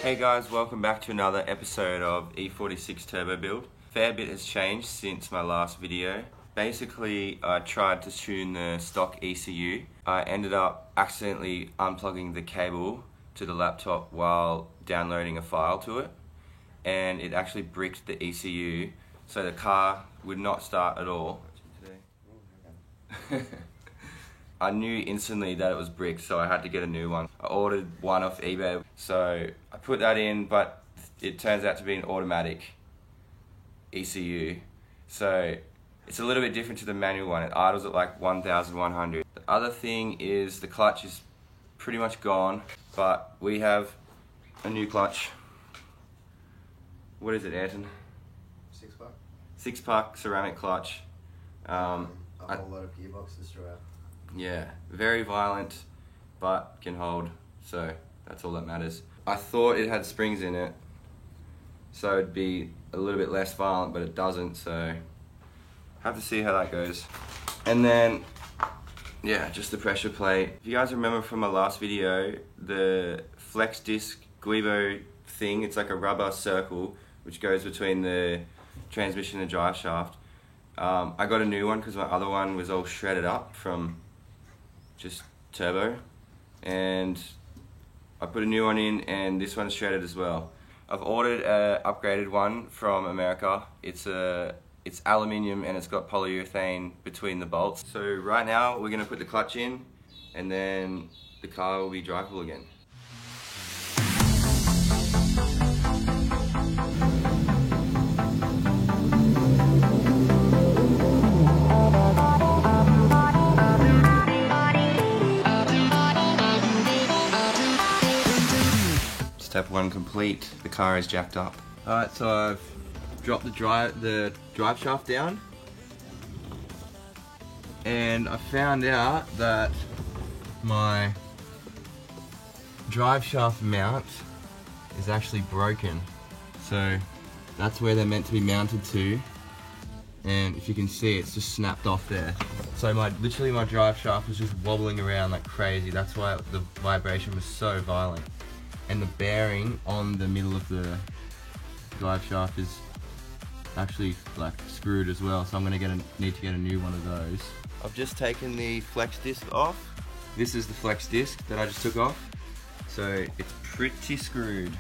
Hey guys, welcome back to another episode of E46 Turbo Build. Fair bit has changed since my last video. Basically, I tried to tune the stock ECU. I ended up accidentally unplugging the cable to the laptop while downloading a file to it, and it actually bricked the ECU, so the car would not start at all. I knew instantly that it was bricked, so I had to get a new one. I ordered one off eBay, so I put that in, but it turns out to be an automatic ECU. So it's a little bit different to the manual one. It idles at like 1,100. The other thing is the clutch is pretty much gone, but we have a new clutch. What is it, Ayrton? 6-pack. 6-pack ceramic clutch. A whole lot of gearboxes throughout. Yeah, very violent, but can hold, so that's all that matters. I thought it had springs in it, so it'd be a little bit less violent, but it doesn't, so have to see how that goes. And then, yeah, just the pressure plate. If you guys remember from my last video, the flex disc Guibo thing, it's like a rubber circle which goes between the transmission and drive shaft. I got a new one because my other one was all shredded up from just turbo, and I put a new one in, and this one's shredded as well. I've ordered an upgraded one from America. It's aluminium and it's got polyurethane between the bolts. So right now we're going to put the clutch in, and then the car will be drivable again. Step 1 complete, the car is jacked up. Alright, so I've dropped the drive shaft down, and I found out that my drive shaft mount is actually broken. So that's where they're meant to be mounted to, and if you can see, it's just snapped off there. So literally my drive shaft was just wobbling around like crazy. That's why the vibration was so violent. And the bearing on the middle of the drive shaft is actually like screwed as well, so I'm gonna need to get a new one of those. I've just taken the flex disc off. This is the flex disc that I just took off, so it's pretty screwed.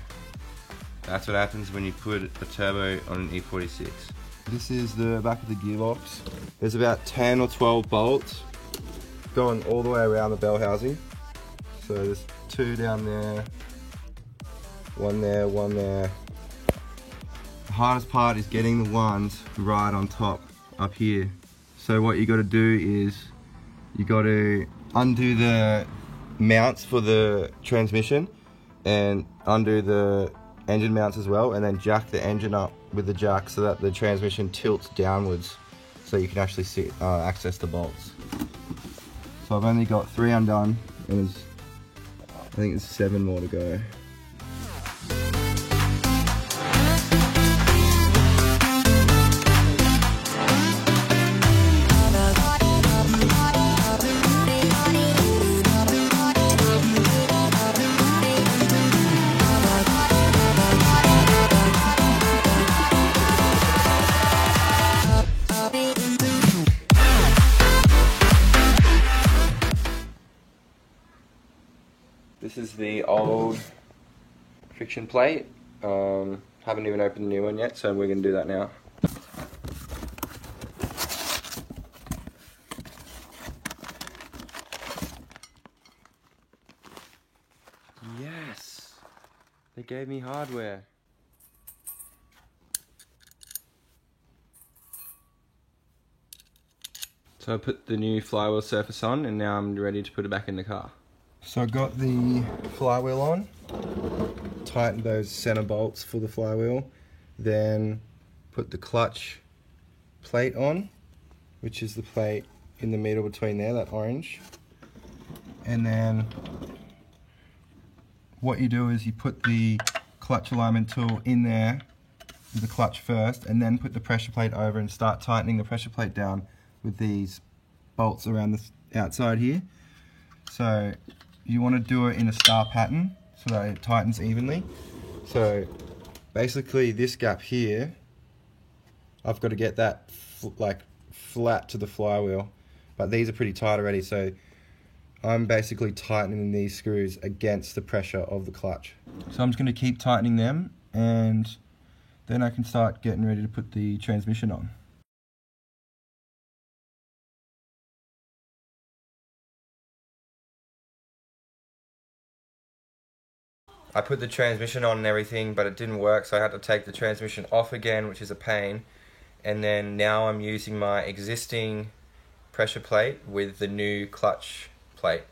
That's what happens when you put a turbo on an E46. This is the back of the gearbox. There's about 10 or 12 bolts going all the way around the bell housing. So there's 2 down there, one there, one there. The hardest part is getting the ones right on top, up here. So what you got to do is, you got to undo the mounts for the transmission and undo the engine mounts as well, and then jack the engine up with the jack so that the transmission tilts downwards, so you can actually see, access the bolts. So I've only got 3 undone, and I think there's 7 more to go. This is the old friction plate. Haven't even opened the new one yet, so we're going to do that now. Yes! They gave me hardware. So I put the new flywheel surface on, and now I'm ready to put it back in the car. So I got the flywheel on, tightened those center bolts for the flywheel, then put the clutch plate on, which is the plate in the middle between there, that orange. And then what you do is you put the clutch alignment tool in there with the clutch first, and then put the pressure plate over and start tightening the pressure plate down with these bolts around the outside here. So you want to do it in a star pattern so that it tightens evenly. So basically this gap here, I've got to get that like flat to the flywheel, but these are pretty tight already, so I'm basically tightening these screws against the pressure of the clutch. So I'm just going to keep tightening them, and then I can start getting ready to put the transmission on. I put the transmission on and everything, but it didn't work, so I had to take the transmission off again, which is a pain. And then now I'm using my existing pressure plate with the new clutch plate.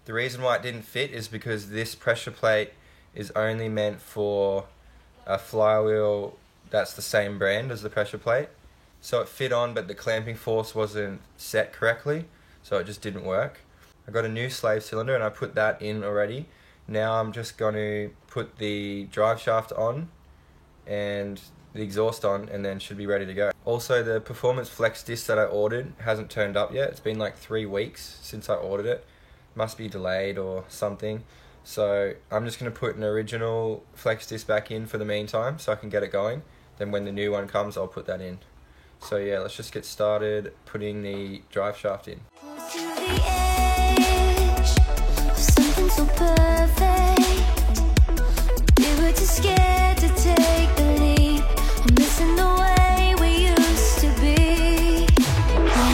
The reason why it didn't fit is because this pressure plate is only meant for a flywheel that's the same brand as the pressure plate. So it fit on, but the clamping force wasn't set correctly, so it just didn't work. I got a new slave cylinder and I put that in already. Now I'm just going to put the drive shaft on and the exhaust on, and then should be ready to go. Also, the Performance Flex disc that I ordered hasn't turned up yet. It's been like 3 weeks since I ordered it. Must be delayed or something. So I'm just going to put an original Flex disc back in for the meantime so I can get it going. Then when the new one comes, I'll put that in. So yeah, let's just get started putting the drive shaft in. So perfect, we were too scared to take the leap. I'm missing the way we used to be.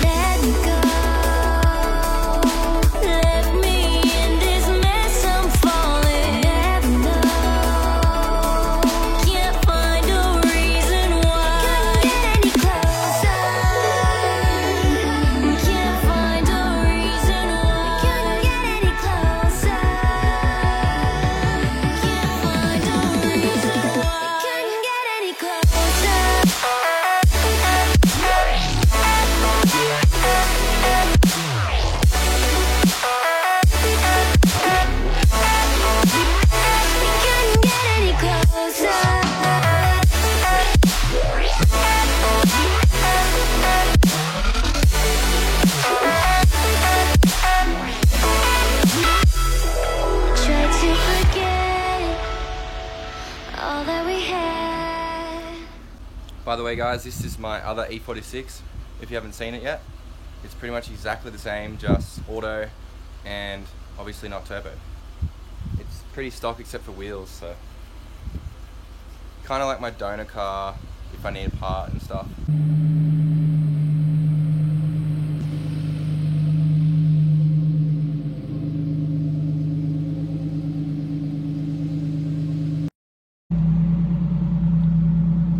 Let me go, let me in this mess I'm falling. Never know, can't find a reason why. Couldn't get any closer, can't find a reason why. Couldn't get any closer. By the way guys, this is my other E46, if you haven't seen it yet. It's pretty much exactly the same, just auto and obviously not turbo. It's pretty stock except for wheels, so kind of like my donor car if I need a part and stuff.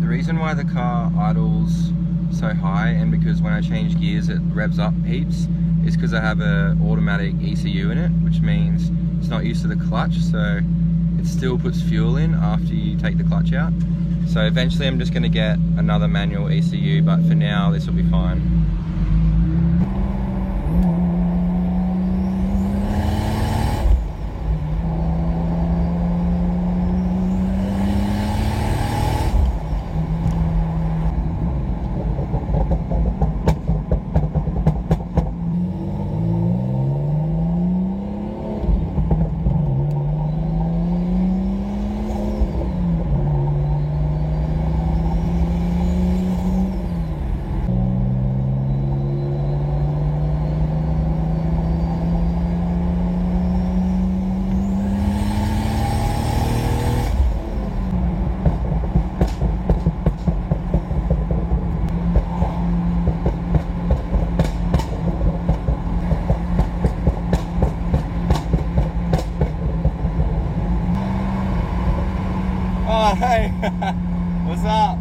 The reason why the car idles so high, and because when I change gears it revs up heaps, is because I have an automatic ECU in it, which means it's not used to the clutch, so it still puts fuel in after you take the clutch out. So eventually I'm just going to get another manual ECU, but for now this will be fine. Oh, hey, what's up?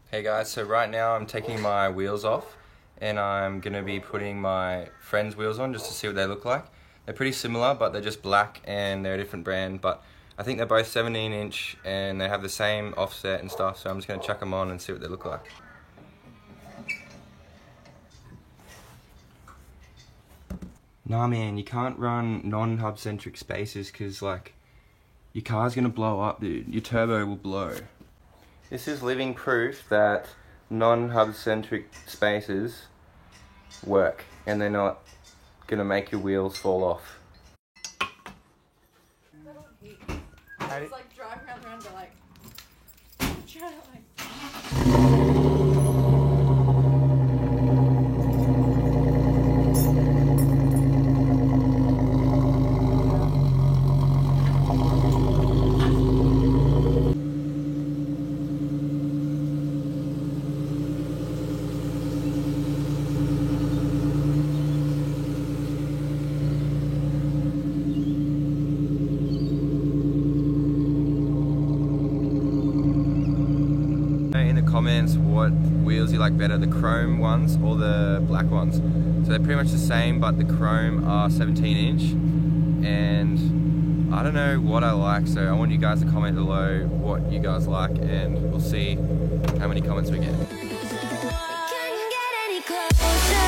Hey guys, so right now I'm taking my wheels off and I'm going to be putting my friend's wheels on just to see what they look like. They're pretty similar, but they're just black and they're a different brand, but I think they're both 17-inch and they have the same offset and stuff, so I'm just going to chuck them on and see what they look like. Nah man, you can't run non-hub centric spacers because like your car's gonna blow up, dude. Your turbo will blow. This is living proof that non-hub centric spacers work and they're not gonna make your wheels fall off. It's like driving around the round, but like trying to like. In the comments what wheels you like better, the chrome ones or the black ones. So they're pretty much the same, but the chrome are 17-inch, and I don't know what I like, so I want you guys to comment below what you guys like, and we'll see how many comments we get. Can you get any closer?